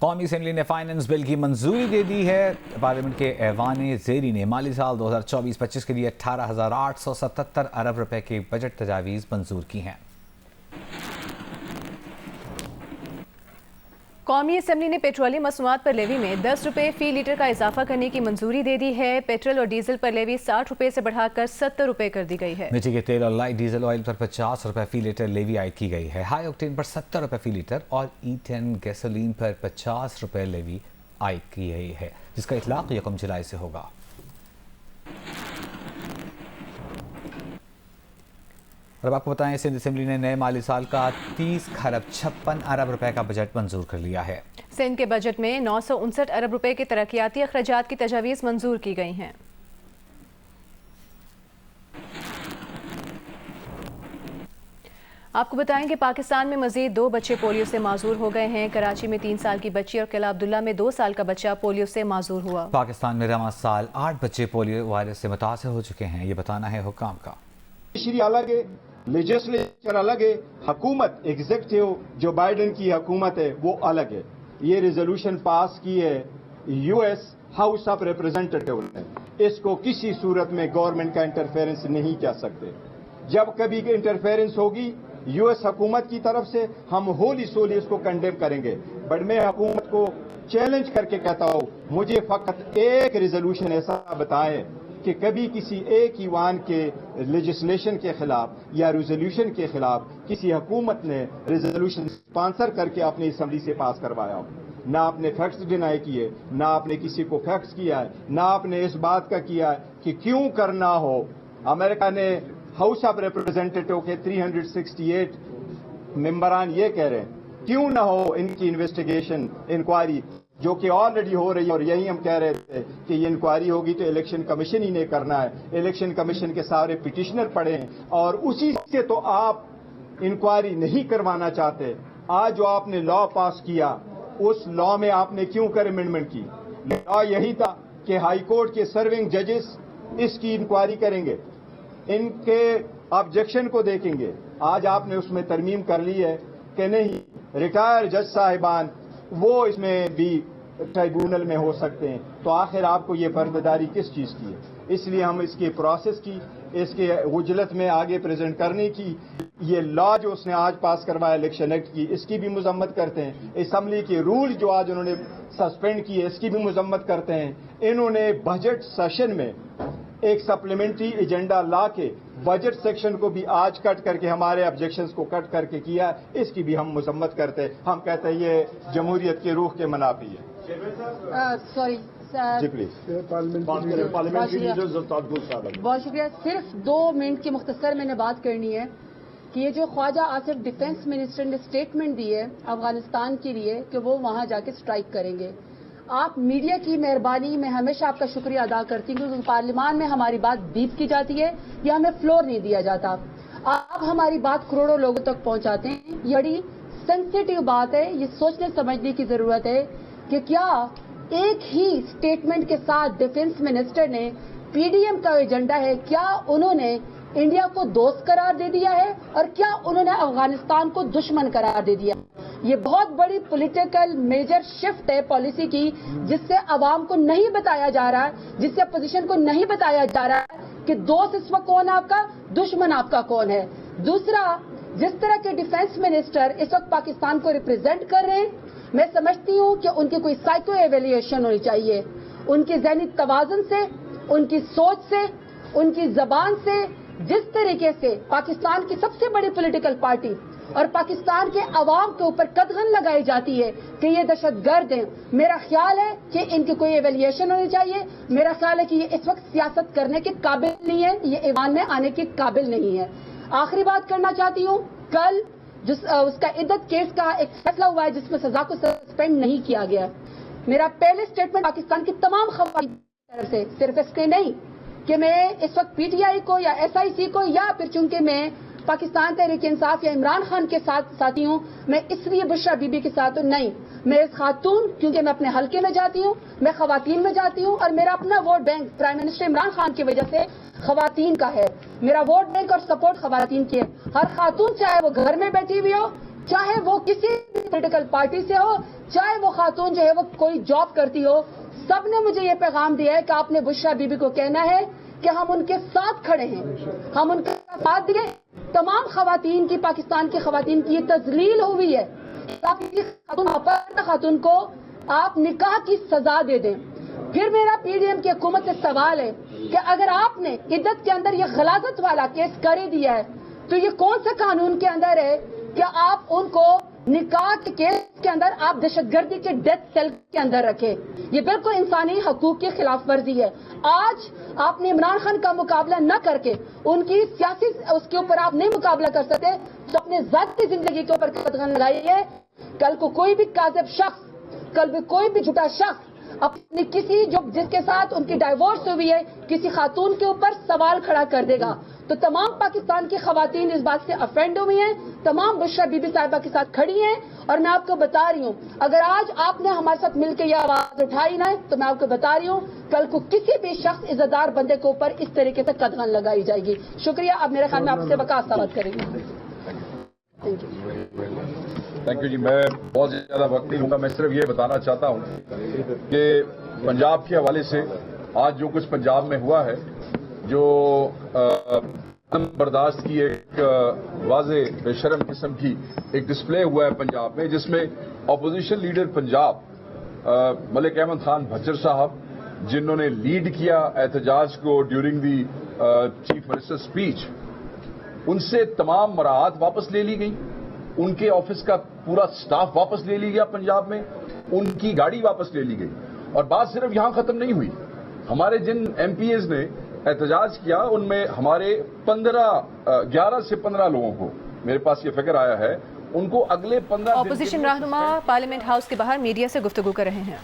قومی اسمبلی نے finance bill کی منظوری دے دی ہے۔ پارلیمنٹ کے ایوان زیریں نے مالی سال 2024-25 کے لیے 18,877 ارب روپے کی بجٹ تجاویز منظور کی ہیں۔ قومی اسمبلی نے پیٹرولیم مصنوعات پر لیوی میں 10 روپے فی لیٹر کا اضافہ کرنے کی منظوری دے دی ہے۔ پیٹرول اور ڈیزل پر لیوی 60 روپے سے بڑھا کر 70 روپے کر دی گئی ہے۔ مٹی کے تیل اور لائٹ ڈیزل آئل پر 50 روپے فی لیٹر لیوی عائد کی گئی ہے۔ ہائی اوکٹین پر 70 روپے فی لیٹر اور E10 گیسولین پر 50 روپے لیوی عائد کی گئی ہے، جس کا اطلاق 1 جولائی سے ہوگا۔ اور اب آپ کو بتائیں، سندھ اسمبلی نے نئے مالی سال کا 30,56 ارب روپے کا بجٹ منظور کر لیا ہے۔ سندھ کے بجٹ میں 959 ارب روپے کے ترقیاتی اخراجات کی تجاویز منظور کی گئی ہیں۔ آپ کو بتائیں کہ پاکستان میں مزید 2 بچے پولیو سے معذور ہو گئے ہیں۔ کراچی میں 3 سال کی بچی اور قلعہ عبداللہ میں 2 سال کا بچہ پولیو سے معذور ہوا۔ پاکستان میں رواں سال 8 بچے پولیو وائرس سے متاثر ہو چکے ہیں، یہ بتانا ہے حکام کا۔ الگ ہے، لیجسلیچر الگ ہے، حکومت ایگزیکٹو جو بائیڈن کی حکومت ہے وہ الگ ہے۔ یہ ریزولوشن پاس کی ہے یو ایس ہاؤس آف ریپرزینٹیٹیو نے، اس کو کسی صورت میں گورنمنٹ کا انٹرفیرنس نہیں کہہ سکتے۔ جب کبھی انٹرفیرنس ہوگی یو ایس حکومت کی طرف سے، ہم ہولی سولی اس کو کنڈیم کریں گے، بٹ میں حکومت کو چیلنج کر کے کہتا ہوں، مجھے فقط ایک ریزولوشن ایسا بتائیں کہ کبھی کسی ایک ایوان کے لیجسلیشن کے خلاف یا ریزولوشن کے خلاف کسی حکومت نے ریزولوشن اسپانسر کر کے اپنی اسمبلی سے پاس کروایا ہو۔ نہ آپ نے فیکٹس ڈینائی کیے، نہ آپ نے کسی کو فیکٹس کیا ہے، نہ آپ نے اس بات کا کیا ہے کہ کیوں کرنا ہو۔ امریکہ نے ہاؤس آف ریپرزینٹیٹیو کے 368 ممبران یہ کہہ رہے ہیں کیوں نہ ہو ان کی انویسٹیگیشن انکوائری، جو کہ آلریڈی ہو رہی ہے، اور یہی ہم کہہ رہے تھے کہ یہ انکوائری ہوگی تو الیکشن کمیشن ہی نے کرنا ہے۔ الیکشن کمیشن کے سارے پٹیشنر پڑے ہیں اور اسی سے تو آپ انکوائری نہیں کروانا چاہتے۔ آج جو آپ نے لا پاس کیا، اس لا میں آپ نے کیوں کر امینڈمنٹ کی؟ لا یہی تھا کہ ہائی کورٹ کے سرونگ ججز اس کی انکوائری کریں گے، ان کے آبجیکشن کو دیکھیں گے۔ آج آپ نے اس میں ترمیم کر لی ہے کہ نہیں، ریٹائر جج صاحبان وہ اس میں بھی ٹرائیبونل میں ہو سکتے ہیں، تو آخر آپ کو یہ پردیداری کس چیز کی ہے؟ اس لیے ہم اس کے پروسیس کی، اس کے عجلت میں آگے پریزنٹ کرنے کی، یہ لا جو اس نے آج پاس کروایا الیکشن ایکٹ کی، اس کی بھی مذمت کرتے ہیں۔ اسمبلی کے رول جو آج انہوں نے سسپینڈ کیے، اس کی بھی مذمت کرتے ہیں۔ انہوں نے بجٹ سیشن میں ایک سپلیمنٹری ایجنڈا لا کے بجٹ سیکشن کو بھی آج کٹ کر کے ہمارے آبجیکشنز کو کٹ کر کے کیا، اس کی بھی ہم مذمت کرتے ہیں۔ ہم کہتے ہیں یہ جمہوریت کے روح کے منافی ہے۔ سوری جی پلیز بہت شکریہ۔ صرف 2 منٹ کی مختصر میں نے بات کرنی ہے کہ یہ جو خواجہ آصف ڈیفنس منسٹر نے اسٹیٹمنٹ دی ہے افغانستان کے لیے کہ وہ وہاں جا کے اسٹرائک کریں گے، آپ میڈیا کی مہربانی، میں ہمیشہ آپ کا شکریہ ادا کرتی ہوں کیونکہ پارلیمان میں ہماری بات بیپ کی جاتی ہے یا ہمیں فلور نہیں دیا جاتا۔ آپ ہماری بات کروڑوں لوگوں تک پہنچاتے ہیں، یہ بڑی سینسیٹیو بات ہے، یہ سوچنے سمجھنے کی ضرورت ہے کہ کیا ایک ہی اسٹیٹمنٹ کے ساتھ ڈیفنس منسٹر نے پی ڈی ایم کا ایجنڈا ہے، کیا انہوں نے انڈیا کو دوست قرار دے دیا ہے اور کیا انہوں نے افغانستان کو دشمن قرار دے دیا؟ یہ بہت بڑی پولیٹیکل میجر شفٹ ہے پالیسی کی، جس سے عوام کو نہیں بتایا جا رہا ہے، جس سے اپوزیشن کو نہیں بتایا جا رہا ہے کہ دوست اس وقت کون ہے آپ کا، دشمن آپ کا کون ہے۔ دوسرا، جس طرح کے ڈیفنس منسٹر اس وقت پاکستان کو ریپرزینٹ کر رہے ہیں، میں سمجھتی ہوں کہ ان کی کوئی سائیکو ایویلیویشن ہونی چاہیے، ان کی ذہنی توازن سے، ان کی سوچ سے، ان کی زبان سے، جس طریقے سے پاکستان کی سب سے بڑی پولیٹیکل پارٹی اور پاکستان کے عوام کے اوپر قدغن لگائی جاتی ہے کہ یہ دہشت گرد ہیں، میرا خیال ہے کہ ان کی کوئی ایویلیویشن ہونی چاہیے۔ میرا خیال ہے کہ یہ اس وقت سیاست کرنے کے قابل نہیں ہے، یہ ایوان میں آنے کے قابل نہیں ہے۔ آخری بات کرنا چاہتی ہوں، کل اس کا عدت کیس کا ایک فیصلہ ہوا ہے جس میں سزا کو سسپینڈ نہیں کیا گیا۔ میرا پہلے اسٹیٹمنٹ پاکستان کی تمام خواتین کی طرف سے، صرف اس کے نہیں کہ میں اس وقت پی ٹی آئی کو یا ایس آئی سی کو، یا پھر چونکہ میں پاکستان تحریک انصاف یا عمران خان کے ساتھ ساتھی ہوں، میں اس لیے بشرا بی بی کے ساتھ ہوں، نہیں، میں اس خاتون، کیونکہ میں اپنے حلقے میں جاتی ہوں، میں خواتین میں جاتی ہوں، اور میرا اپنا vote bank prime minister Imran Khan کی وجہ سے خواتین کا ہے، میرا ووٹ بینک اور سپورٹ خواتین کی ہے۔ ہر خاتون چاہے وہ گھر میں بیٹھی ہوئی ہو، چاہے وہ کسی بھی پولیٹیکل پارٹی سے ہو، چاہے وہ خاتون جو ہے وہ کوئی جاب کرتی ہو، سب نے مجھے یہ پیغام دیا ہے کہ آپ نے بشرا بی بی کو کہنا ہے کہ ہم ان کے ساتھ کھڑے ہیں، ہم ان کا ساتھ دیں۔ تمام خواتین کی، پاکستان کی خواتین کی یہ تذلیل ہوئی ہے، خاتون کو آپ نکاح کی سزا دے دیں۔ پھر میرا پی ڈی ایم کی حکومت سے سوال ہے کہ اگر آپ نے عدت کے اندر یہ غلاظت والا کیس کر دیا ہے تو یہ کون سے قانون کے اندر ہے کہ آپ ان کو نکاح کے کیس کے اندر آپ دہشت گردی کے ڈیتھ سیل کے اندر رکھے؟ یہ بالکل انسانی حقوق کی خلاف ورزی ہے۔ آج آپ نے عمران خان کا مقابلہ نہ کر کے ان کی سیاسی اس کے اوپر آپ نہیں مقابلہ کر سکتے تو اپنے ذاتی زندگی کے اوپر قدغن لگائیے۔ کل کو کوئی بھی کاذب شخص، کل بھی کوئی بھی جھوٹا شخص اپنی کسی جس کے ساتھ ان کی ڈائیورس ہوئی ہے کسی خاتون کے اوپر سوال کھڑا کر دے گا تو تمام پاکستان کی خواتین اس بات سے افینڈ ہوئی ہیں، تمام بشرا بی بی صاحبہ کے ساتھ کھڑی ہیں۔ اور میں آپ کو بتا رہی ہوں، اگر آج آپ نے ہمارے ساتھ مل کے یہ آواز اٹھائی نہ تو میں آپ کو بتا رہی ہوں کل کو کسی بھی شخص عزتدار بندے کے اوپر اس طریقے سے قدغن لگائی جائے گی۔ شکریہ۔ اب میرے خیال میں آپ سے وقاص ثابت کریں گے۔ تھینک یو جی، میں بہت زیادہ وقت نہیں لوں گا، میں صرف یہ بتانا چاہتا ہوں کہ پنجاب کے حوالے سے آج جو کچھ پنجاب میں ہوا ہے، جو برداشت کی ایک واضح بے شرم قسم کی ایک ڈسپلے ہوا ہے پنجاب میں، جس میں اپوزیشن لیڈر پنجاب ملک احمد خان بھچر صاحب، جنہوں نے لیڈ کیا احتجاج کو during the chief minister speech, ان سے تمام مراعات واپس لے لی گئی، ان کے آفس کا پورا سٹاف واپس لے لی گیا پنجاب میں، ان کی گاڑی واپس لے لی گئی۔ اور بات صرف یہاں ختم نہیں ہوئی، ہمارے جن ایم پی ایز نے احتجاج کیا ان میں ہمارے 11 سے 15 لوگوں کو، میرے پاس یہ فگر آیا ہے، ان کو اگلے 15 دن اپوزیشن رہنما پارلیمنٹ ہاؤس کے باہر میڈیا سے گفتگو کر رہے ہیں۔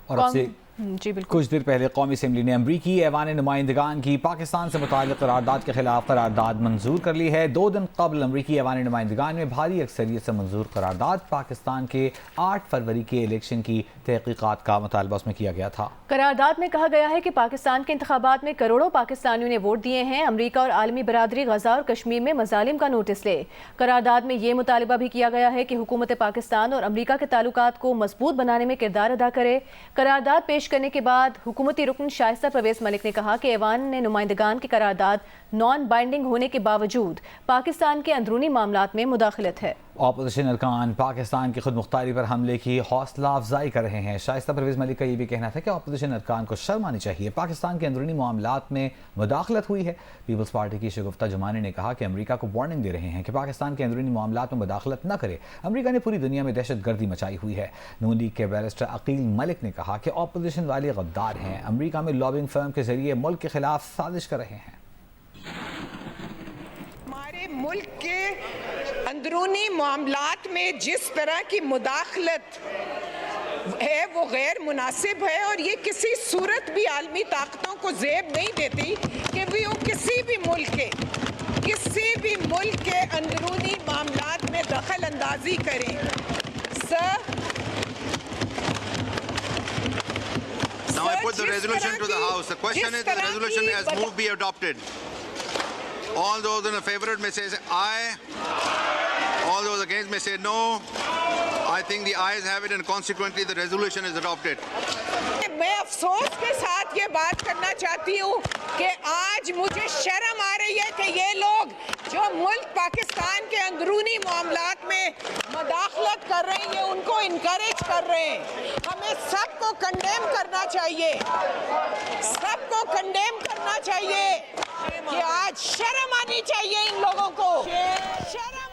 اور اب سے جی بالکل، کچھ دیر پہلے قومی اسمبلی نے امریکی ایوان نمائندگان کی پاکستان سے متعلق قرارداد کے خلاف قرارداد منظور کر لی ہے۔ 2 دن قبل امریکی ایوان نمائندگان میں بھاری اکثریت سے منظور قرارداد پاکستان کے 8 فروری کے الیکشن کی تحقیقات کا مطالبہ اس میں کیا گیا تھا۔ قرارداد میں کہا گیا ہے کہ پاکستان کے انتخابات میں کروڑوں پاکستانیوں نے ووٹ دیے ہیں، امریکہ اور عالمی برادری غزہ اور کشمیر میں مظالم کا نوٹس لے۔ قرارداد میں یہ مطالبہ بھی کیا گیا ہے کہ حکومت پاکستان اور امریکہ کے تعلقات کو مضبوط بنانے میں کردار ادا کرے۔ قرارداد پیش کرنے کے بعد حکومتی رکن شائستہ پرویز ملک نے کہا کہ ایوان نے نمائندگان کی قرارداد نان بائنڈنگ ہونے کے باوجود پاکستان کے اندرونی معاملات میں مداخلت ہے۔ اپوزیشن ارکان پاکستان کی خود مختاری پر حملے کی حوصلہ افزائی کر رہے ہیں۔ شائستہ پرویز ملک کا یہ بھی کہنا تھا کہ اپوزیشن ارکان کو شرم آنی چاہیے، پاکستان کے اندرونی معاملات میں مداخلت ہوئی ہے۔ پیپلز پارٹی کی شگفتہ جمانی نے کہا کہ امریکہ کو وارننگ دے رہے ہیں کہ پاکستان کے اندرونی معاملات میں مداخلت نہ کرے، امریکہ نے پوری دنیا میں دہشت گردی مچائی ہوئی ہے۔ نون لیگ کے بیرسٹر عقیل ملک نے کہا کہ اپوزیشن والے غدار ہیں، امریکہ میں لابنگ فرم کے ذریعے ملک کے خلاف سازش کر رہے ہیں۔ ہمارے ملک کے اندرونی معاملات میں جس طرح کی مداخلت ہے وہ غیر مناسب ہے، اور یہ کسی صورت بھی عالمی طاقتوں کو زیب نہیں دیتی کہ وہ کسی بھی ملک کے اندرونی معاملات میں دخل اندازی کریں۔ Now I put the resolution to the House. The question is, the resolution as moved be adopted. All those in favor may say aye. All those against may say no. I think the ayes have it and consequently the resolution is adopted. میں افسوس کے ساتھ یہ بات کرنا چاہتی ہوں کہ آج مجھے شرم آ رہی ہے کہ یہ لوگ جو ملک پاکستان کے اندرونی معاملات میں مداخلت کر رہے ہیں یہ ان کو انکریج کر رہے ہیں۔ ہمیں سب کو کنڈیم کرنا چاہیے، سب کو کنڈیم کرنا چاہیے کہ آج شرم آنی چاہیے ان لوگوں کو، شرم